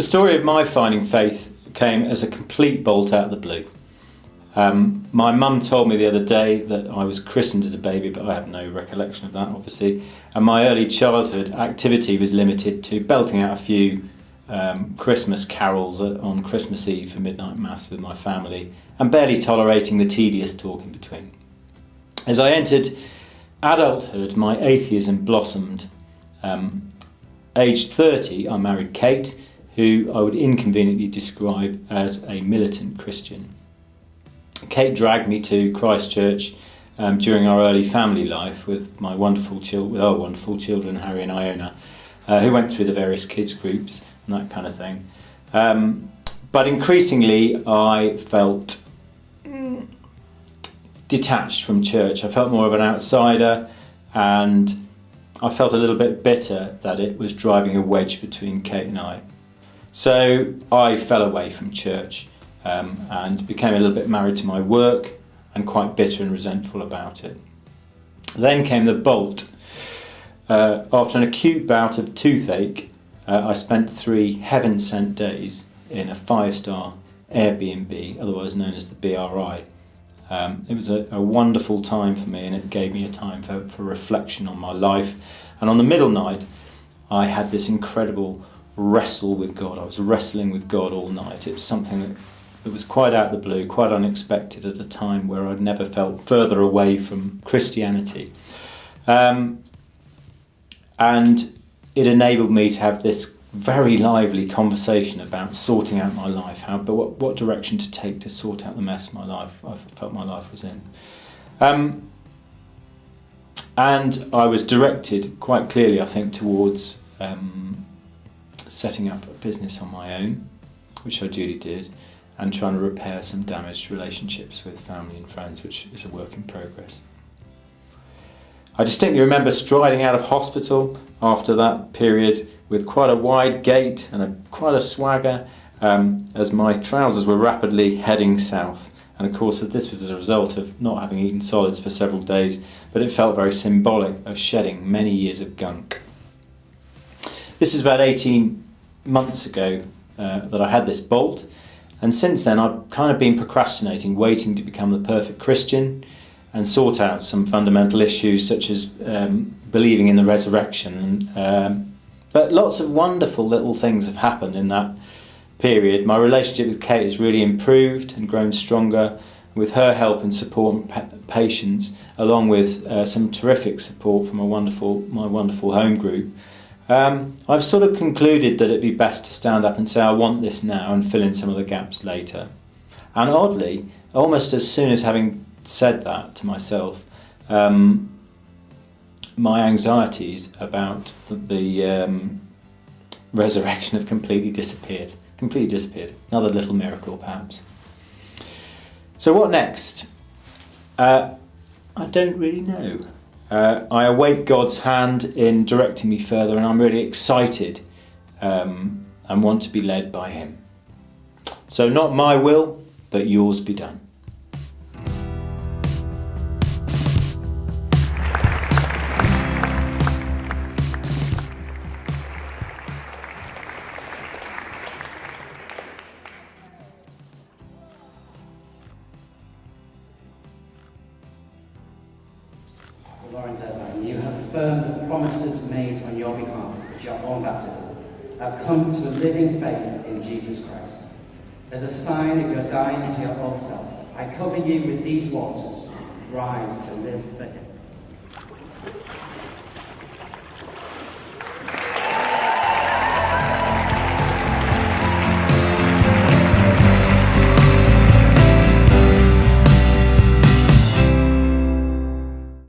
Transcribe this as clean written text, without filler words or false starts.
story of my finding faith came as a complete bolt out of the blue. My mum told me the other day that I was christened as a baby, but I have no recollection of that, obviously. And my early childhood activity was limited to belting out a few Christmas carols on Christmas Eve for midnight mass with my family, and barely tolerating the tedious talk in between. As I entered adulthood, my atheism blossomed. Aged 30, I married Kate, who I would inconveniently describe as a militant Christian. Kate dragged me to Christchurch during our early family life with my wonderful children, Harry and Iona, who went through the various kids groups and that kind of thing. But increasingly I felt detached from church. I felt more of an outsider, and I felt a little bit bitter that it was driving a wedge between Kate and I. So I fell away from church. And became a little bit married to my work and quite bitter and resentful about it. Then came the bolt. After an acute bout of toothache, I spent 3 heaven-sent days in a 5-star Airbnb, otherwise known as the BRI. It was a wonderful time for me, and it gave me a time for reflection on my life. And on the middle night, I had this incredible wrestle with God. I was wrestling with God all night. It was something that was quite out of the blue, quite unexpected at a time where I'd never felt further away from Christianity. And it enabled me to have this very lively conversation about sorting out my life, what direction to take to sort out the mess I felt my life was in. And I was directed quite clearly, I think, towards setting up a business on my own, which I duly did, and trying to repair some damaged relationships with family and friends, which is a work in progress. I distinctly remember striding out of hospital after that period with quite a wide gait and quite a swagger, as my trousers were rapidly heading south. And of course, this was as a result of not having eaten solids for several days, but it felt very symbolic of shedding many years of gunk. This was about 18 months ago that I had this bolt. And since then, I've kind of been procrastinating, waiting to become the perfect Christian and sort out some fundamental issues such as believing in the resurrection. But lots of wonderful little things have happened in that period. My relationship with Kate has really improved and grown stronger. With her help and support and patience, along with some terrific support from my wonderful home group, I've sort of concluded that it'd be best to stand up and say I want this now and fill in some of the gaps later. And oddly, almost as soon as having said that to myself, my anxieties about the resurrection have completely disappeared. Another little miracle, perhaps. So what next? I don't really know. I await God's hand in directing me further, and I'm really excited and want to be led by Him. So not my will, but yours be done. Irvine, you have affirmed the promises made on your behalf at your own baptism, have come to a living faith in Jesus Christ. As a sign of your dying to your old self, I cover you with these waters. Rise to live for Him.